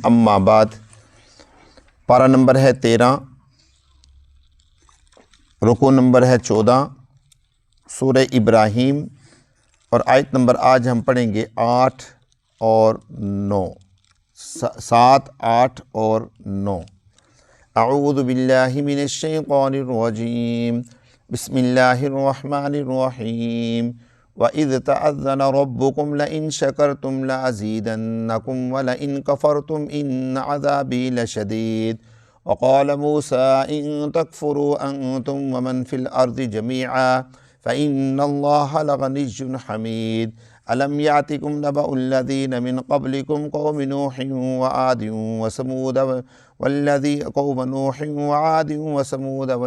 اما بعد۔ پارہ نمبر ہے 13، رکوع نمبر ہے 14، سورہ ابراہیم، اور آیت نمبر آج ہم پڑھیں گے 8 اور 9، 7، 8 اور 9۔ اعوذ باللہ من الشیطان الرجیم، بسم اللہ الرحمن الرحیم۔ وَإِذْ تَأَذَّنَ رَبُّكُمْ لَئِن شَكَرْتُمْ لَأَزِيدَنَّكُمْ وَلَئِن كَفَرْتُمْ إِنَّ عَذَابِي لَشَدِيدٌ وَقَالَ مُوسَىٰ إِن تَكْفُرُوا أَنْتُمْ وَمَنْ فِي الْأَرْضِ جَمِيعًا فَإِنَّ اللَّهَ لَغَنِيٌّ حَمِيدٌ أَلَمْ يَأْتِكُمْ نَبَأُ الَّذِينَ مِنْ قَبْلِكُمْ قَوْمِ نُوحٍ وَعَادٍ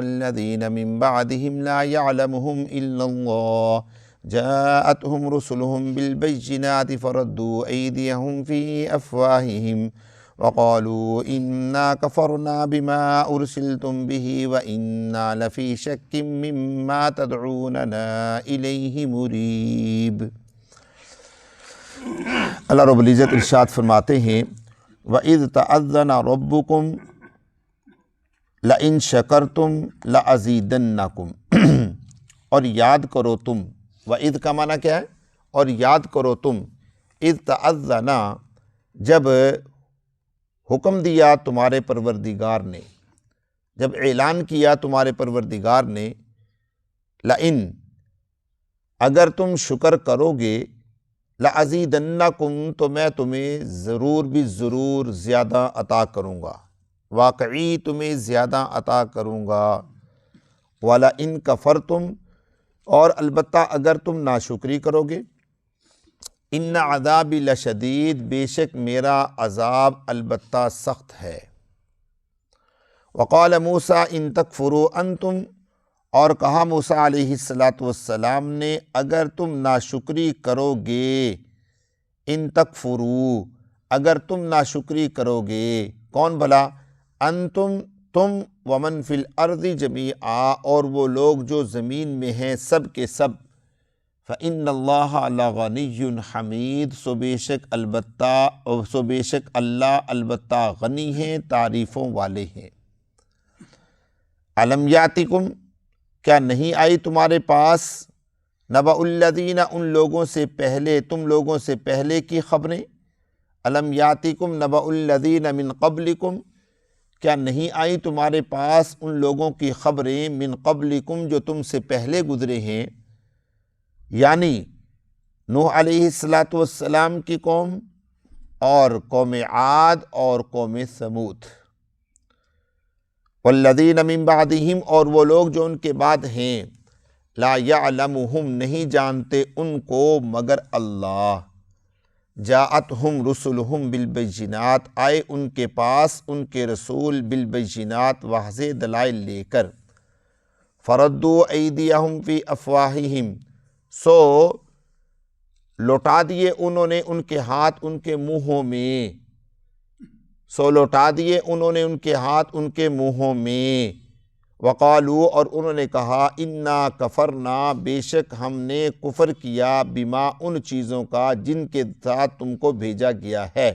وَالَّذِينَ مِنْ بَعْدِهِمْ لَا يَعْلَمُهُمْ إِلَّا اللَّهُ جاءتهم رسلهم بالبينات فردوا أيديهم في أفواههم وقالوا إنا كفرنا بما أرسلتم به وإنا لفي شك مما تدعوننا إليه مريب۔ اللہ رب العزت ارشاد فرماتے ہیں وَإِذْ تَأَذَّنَ رَبُّكُمْ لَئِن شَكَرْتُمْ لَأَزِيدَنَّكُمْ، اور یاد کرو تم، وَإِذْ کا معنی کیا ہے؟ اور یاد کرو تم، اذ تأذنا، جب حکم دیا تمہارے پروردگار نے، جب اعلان کیا تمہارے پروردگار نے، لئن، اگر تم شکر کرو گے، لأزیدنکم، تو میں تمہیں ضرور بھی ضرور زیادہ عطا کروں گا، واقعی تمہیں زیادہ عطا کروں گا، وَلَئِن کفرتم، اور البتہ اگر تم ناشکری کرو گے، ان عذابی لشدید، بے شک میرا عذاب البتہ سخت ہے۔ وقال موسیٰ ان تکفروا انتم، اور کہا موسیٰ علیہ السلام نے اگر تم ناشکری کرو گے، ان تکفروا، اگر تم ناشکری کرو گے، کون بھلا؟ انتم، تم، ومن فی الارض جمیعا، اور وہ لوگ جو زمین میں ہیں سب کے سب، فإن اللہ لغنی حمید، سو بے شک اللہ البتہ غنی ہیں، تعریفوں والے ہیں۔ الم یاتکم، کیا نہیں آئی تمہارے پاس، نبأ الذین، ان لوگوں سے پہلے، تم لوگوں سے پہلے کی خبریں، الم یاتکم نبأ الذین من قبلکم، کیا نہیں آئی تمہارے پاس ان لوگوں کی خبریں، من قبلکم، جو تم سے پہلے گزرے ہیں، یعنی نوح علیہ السلام کی قوم، اور قوم عاد اور قوم ثمود، والذین من بعدہم، اور وہ لوگ جو ان کے بعد ہیں، لا یعلمہم، نہیں جانتے ان کو مگر اللہ، جاءتہم رسلہم بالبینات، آئے ان کے پاس ان کے رسول بالبینات، واضح دلائل لے کر، فردوا ایدیہم فی افواہہم، سو لوٹا دیے انہوں نے ان کے ہاتھ ان کے منہوں میں، سو لوٹا دیے انہوں نے ان کے ہاتھ ان کے منہوں میں، وقالو، اور انہوں نے کہا، انا کفرنا، بے شک ہم نے کفر کیا، بما، ان چیزوں کا جن کے ساتھ تم کو بھیجا گیا ہے،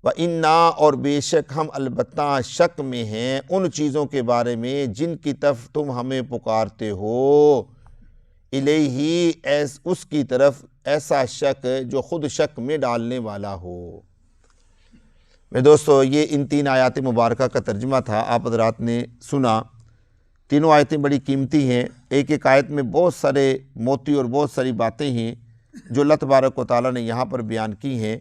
وَإِنَّا، اور بے شک ہم البتہ شک میں ہیں ان چیزوں کے بارے میں جن کی طرف تم ہمیں پکارتے ہو، الیہ، اس کی طرف، ایسا شک جو خود شک میں ڈالنے والا ہو۔ میں دوستو، یہ ان 3 آیات مبارکہ کا ترجمہ تھا، آپ حضرات نے سنا۔ تینوں آیتیں بڑی قیمتی ہیں، ایک ایک آیت میں بہت سارے موتی اور بہت ساری باتیں ہیں جو اللہ تبارک و تعالیٰ نے یہاں پر بیان کی ہیں۔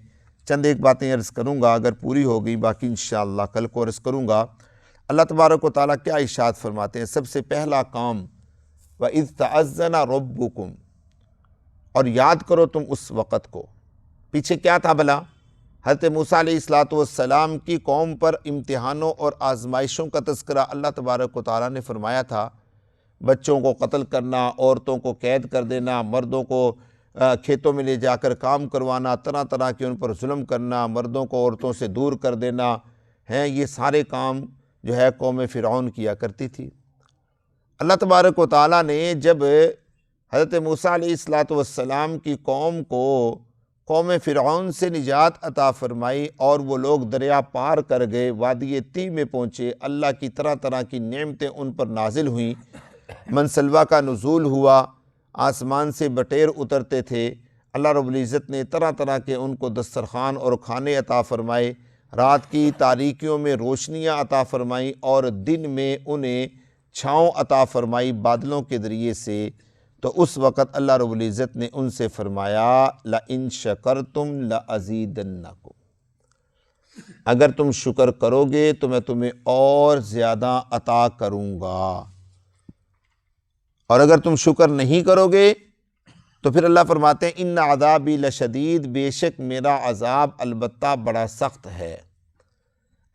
چند ایک باتیں عرض کروں گا، اگر پوری ہو گئی باقی انشاءاللہ کل کو عرض کروں گا۔ اللہ تبارک و تعالیٰ کیا ارشاد فرماتے ہیں؟ سب سے پہلا کام، وَإِذْ تَأَذَّنَ رَبُّكُمْ، اور یاد کرو تم اس وقت کو۔ پیچھے کیا تھا بھلا؟ حضرت موسیٰ علیہ السلام کی قوم پر امتحانوں اور آزمائشوں کا تذکرہ اللہ تبارک و تعالیٰ نے فرمایا تھا، بچوں کو قتل کرنا، عورتوں کو قید کر دینا، مردوں کو کھیتوں میں لے جا کر کام کروانا، طرح طرح کے ان پر ظلم کرنا، مردوں کو عورتوں سے دور کر دینا، یہ سارے کام جو ہے قوم فرعون کیا کرتی تھی۔ اللہ تبارک و تعالیٰ نے جب حضرت موسیٰ علیہ السلام کی قوم کو قوم فرعون سے نجات عطا فرمائی اور وہ لوگ دریا پار کر گئے، وادی تیہ میں پہنچے، اللہ کی طرح طرح کی نعمتیں ان پر نازل ہوئیں، منسلوا کا نزول ہوا، آسمان سے بٹیر اترتے تھے، اللہ رب العزت نے طرح طرح کے ان کو دسترخوان اور کھانے عطا فرمائے، رات کی تاریکیوں میں روشنیاں عطا فرمائیں اور دن میں انہیں چھاؤں عطا فرمائی بادلوں کے ذریعے سے۔ تو اس وقت اللہ رب العزت نے ان سے فرمایا لَإِن شَكَرْتُمْ لَأَزِيدَنَّكُمْ، اگر تم شکر کرو گے تو میں تمہیں اور زیادہ عطا کروں گا، اور اگر تم شکر نہیں کرو گے تو پھر اللہ فرماتے ہیں اِنَّ عَذَابِي لَشَدِيد، بے شک میرا عذاب البتہ بڑا سخت ہے۔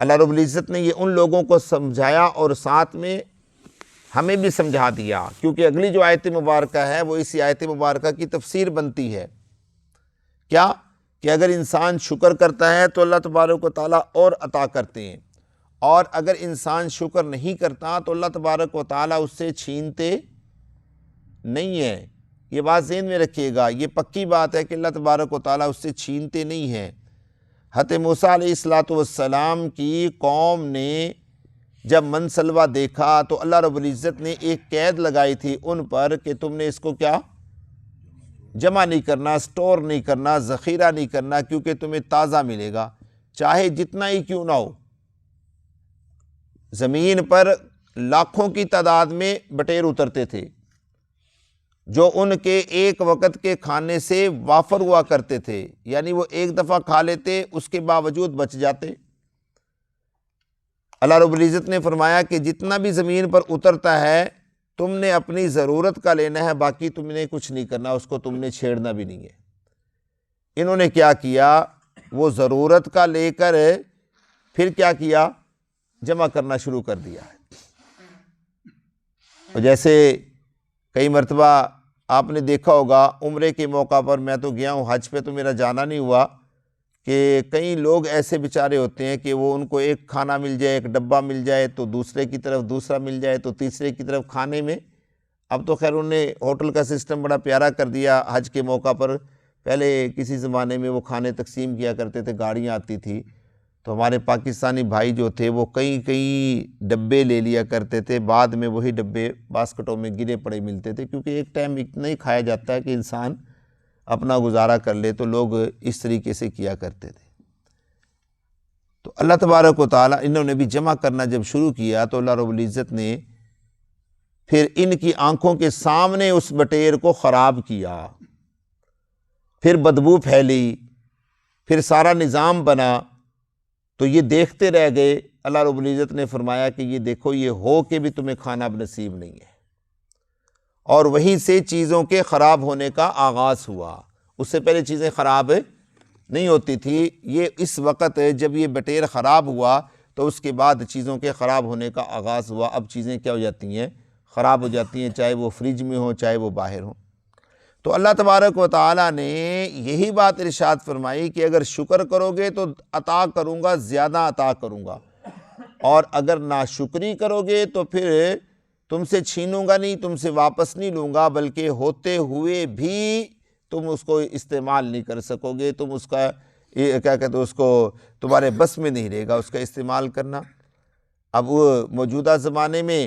اللہ رب العزت نے یہ ان لوگوں کو سمجھایا اور ساتھ میں ہمیں بھی سمجھا دیا، کیونکہ اگلی جو آیت مبارکہ ہے وہ اسی آیت مبارکہ کی تفسیر بنتی ہے۔ کیا کہ اگر انسان شکر کرتا ہے تو اللہ تبارک و تعالیٰ اور عطا کرتے ہیں، اور اگر انسان شکر نہیں کرتا تو اللہ تبارک و تعالیٰ اس سے چھینتے نہیں ہیں۔ یہ بات ذہن میں رکھیے گا، یہ پکی بات ہے کہ اللہ تبارک و تعالیٰ اس سے چھینتے نہیں ہیں۔ حضرت موسیٰ علیہ السلام کی قوم نے جب منسلوا دیکھا تو اللہ رب العزت نے ایک قید لگائی تھی ان پر کہ تم نے اس کو کیا جمع نہیں کرنا، سٹور نہیں کرنا، ذخیرہ نہیں کرنا، کیونکہ تمہیں تازہ ملے گا چاہے جتنا ہی کیوں نہ ہو۔ زمین پر لاکھوں کی تعداد میں بٹیر اترتے تھے جو ان کے ایک وقت کے کھانے سے وافر ہوا کرتے تھے، یعنی وہ ایک دفعہ کھا لیتے اس کے باوجود بچ جاتے۔ اللہ رب العزت نے فرمایا کہ جتنا بھی زمین پر اترتا ہے تم نے اپنی ضرورت کا لینا ہے، باقی تم نے کچھ نہیں کرنا، اس کو تم نے چھیڑنا بھی نہیں ہے۔ انہوں نے کیا کیا، وہ ضرورت کا لے کر پھر کیا کیا، جمع کرنا شروع کر دیا ہے۔ اور جیسے کئی مرتبہ آپ نے دیکھا ہوگا عمرے کے موقع پر، میں تو گیا ہوں، حج پہ تو میرا جانا نہیں ہوا، کہ کئی لوگ ایسے بیچارے ہوتے ہیں کہ وہ ان کو ایک کھانا مل جائے، ایک ڈبہ مل جائے تو دوسرے کی طرف دوسرا مل جائے تو تیسرے کی طرف کھانے میں۔ اب تو خیر انہوں نے ہوٹل کا سسٹم بڑا پیارا کر دیا حج کے موقع پر، پہلے کسی زمانے میں وہ کھانے تقسیم کیا کرتے تھے، گاڑیاں آتی تھی تو ہمارے پاکستانی بھائی جو تھے وہ کئی ڈبے لے لیا کرتے تھے، بعد میں وہی ڈبے باسکٹوں میں گرے پڑے ملتے تھے، کیونکہ ایک ٹائم اتنا ہی کھایا جاتا ہے کہ انسان اپنا گزارا کر لے، تو لوگ اس طریقے سے کیا کرتے تھے۔ تو اللہ تبارک و تعالیٰ انہوں نے بھی جمع کرنا جب شروع کیا تو اللہ رب العزت نے پھر ان کی آنکھوں کے سامنے اس بٹیر کو خراب کیا، پھر بدبو پھیلی، پھر سارا نظام بنا، تو یہ دیکھتے رہ گئے۔ اللہ رب العزت نے فرمایا کہ یہ دیکھو، یہ ہو کے بھی تمہیں کھانا نصیب نہیں ہے، اور وہیں سے چیزوں کے خراب ہونے کا آغاز ہوا۔ اس سے پہلے چیزیں خراب نہیں ہوتی تھی، یہ اس وقت جب یہ بٹیر خراب ہوا تو اس کے بعد چیزوں کے خراب ہونے کا آغاز ہوا۔ اب چیزیں کیا ہو جاتی ہیں، خراب ہو جاتی ہیں، چاہے وہ فریج میں ہوں چاہے وہ باہر ہوں۔ تو اللہ تبارک و تعالیٰ نے یہی بات ارشاد فرمائی کہ اگر شکر کرو گے تو عطا کروں گا، زیادہ عطا کروں گا، اور اگر ناشکری کرو گے تو پھر تم سے چھینوں گا نہیں، تم سے واپس نہیں لوں گا، بلکہ ہوتے ہوئے بھی تم اس کو استعمال نہیں کر سکو گے، تم اس کا کیا کہتے ہیں، اس کو تمہارے بس میں نہیں رہے گا اس کا استعمال کرنا۔ اب موجودہ زمانے میں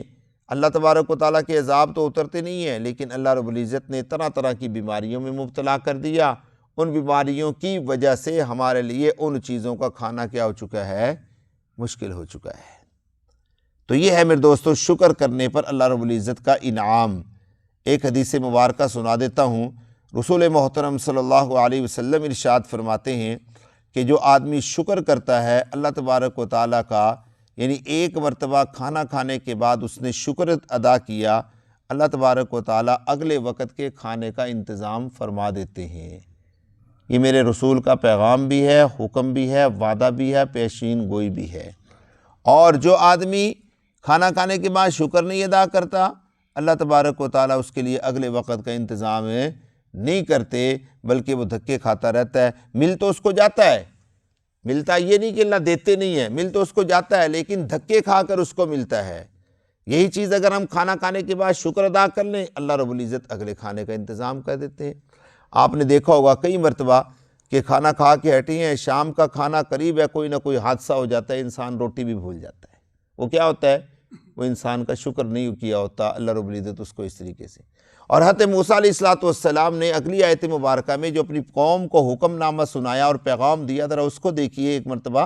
اللہ تبارک و تعالیٰ کے عذاب تو اترتے نہیں ہیں، لیکن اللہ رب العزت نے طرح طرح کی بیماریوں میں مبتلا کر دیا۔ ان بیماریوں کی وجہ سے ہمارے لیے ان چیزوں کا کھانا کیا ہو چکا ہے، مشکل ہو چکا ہے۔ تو یہ ہے میرے دوستو شکر کرنے پر اللہ رب العزت کا انعام۔ ایک حدیث مبارکہ سنا دیتا ہوں۔ رسول محترم صلی اللہ علیہ وسلم ارشاد فرماتے ہیں کہ جو آدمی شکر کرتا ہے اللہ تبارک و تعالیٰ کا، یعنی ایک مرتبہ کھانا کھانے کے بعد اس نے شکر ادا کیا، اللہ تبارک و تعالیٰ اگلے وقت کے کھانے کا انتظام فرما دیتے ہیں۔ یہ میرے رسول کا پیغام بھی ہے، حکم بھی ہے، وعدہ بھی ہے، پیشین گوئی بھی ہے۔ اور جو آدمی کھانا کھانے کے بعد شکر نہیں ادا کرتا، اللہ تبارک و تعالیٰ اس کے لیے اگلے وقت کا انتظام نہیں کرتے، بلکہ وہ دھکے کھاتا رہتا ہے۔ مل تو اس کو جاتا ہے، ملتا یہ نہیں کہ اللہ دیتے نہیں ہے، مل تو اس کو جاتا ہے، لیکن دھکے کھا کر اس کو ملتا ہے۔ یہی چیز اگر ہم کھانا کھانے کے بعد شکر ادا کر لیں، اللہ رب العزت اگلے کھانے کا انتظام کر دیتے ہیں۔ آپ نے دیکھا ہوگا کئی مرتبہ کہ کھانا کھا کے ہٹی ہیں، شام کا کھانا قریب ہے، کوئی نہ کوئی حادثہ ہو جاتا ہے، انسان روٹی بھی بھول جاتا ہے۔ وہ کیا ہوتا ہے؟ وہ انسان کا شکر نہیں کیا ہوتا، اللہ رب العزت اس کو اس طریقے سے۔ اور حضرت موسیٰ علیہ السلام نے اگلی آیت مبارکہ میں جو اپنی قوم کو حکم نامہ سنایا اور پیغام دیا، ذرا اس کو دیکھیے ایک مرتبہ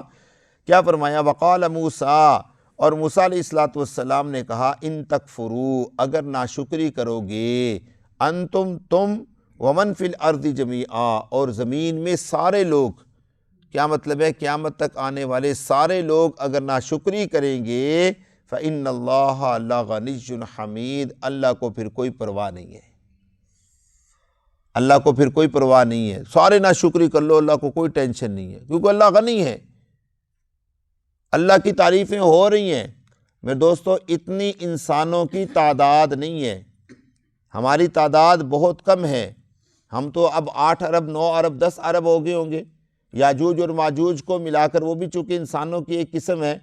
کیا فرمایا۔ وقال موسیٰ، اور موسیٰ علیہ السلام نے کہا، ان تکفروا، اگر ناشکری کرو گے، انتم، تم، ومن فی الارض جمیعا، اور زمین میں سارے لوگ، کیا مطلب ہے؟ قیامت تک آنے والے سارے لوگ اگر ناشکری کریں گے، فإن اللہ لغنی حمید، اللہ کو پھر کوئی پرواہ نہیں ہے، اللہ کو پھر کوئی پرواہ نہیں ہے۔ سارے ناشکری کر لو، اللہ کو کوئی ٹینشن نہیں ہے، کیونکہ اللہ غنی ہے، اللہ کی تعریفیں ہو رہی ہیں۔ میرے دوستو، اتنی انسانوں کی تعداد نہیں ہے، ہماری تعداد بہت کم ہے، ہم تو اب 8 ارب 9 ارب 10 ارب ہو گئے ہوں گے۔ یاجوج اور ماجوج کو ملا کر، وہ بھی چونکہ انسانوں کی ایک قسم ہے،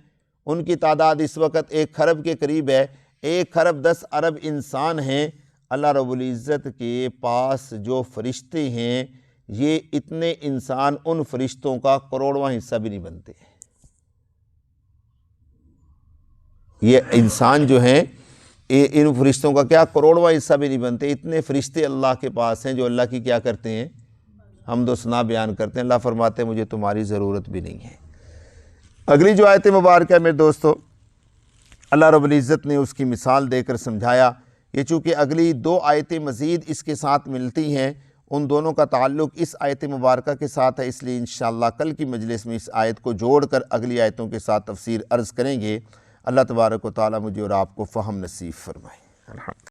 ان کی تعداد اس وقت 1 خرب کے قریب ہے، 1 خرب 10 ارب انسان ہیں۔ اللہ رب العزت کے پاس جو فرشتے ہیں، یہ اتنے انسان ان فرشتوں کا کروڑواں حصہ بھی نہیں بنتے۔ یہ انسان جو ہیں، ان فرشتوں کا کیا کروڑواں حصہ بھی نہیں بنتے۔ اتنے فرشتے اللہ کے پاس ہیں جو اللہ کی کیا کرتے ہیں؟ حمد و ثنا بیان کرتے ہیں۔ اللہ فرماتے ہیں مجھے تمہاری ضرورت بھی نہیں ہے۔ اگلی جو آیت مبارکہ ہے میرے دوستو، اللہ رب العزت نے اس کی مثال دے کر سمجھایا۔ یہ چونکہ اگلی 2 آیتیں مزید اس کے ساتھ ملتی ہیں، ان دونوں کا تعلق اس آیت مبارکہ کے ساتھ ہے، اس لیے انشاءاللہ کل کی مجلس میں اس آیت کو جوڑ کر اگلی آیتوں کے ساتھ تفسیر عرض کریں گے۔ اللہ تبارک و تعالی مجھے اور آپ کو فہم نصیب فرمائے۔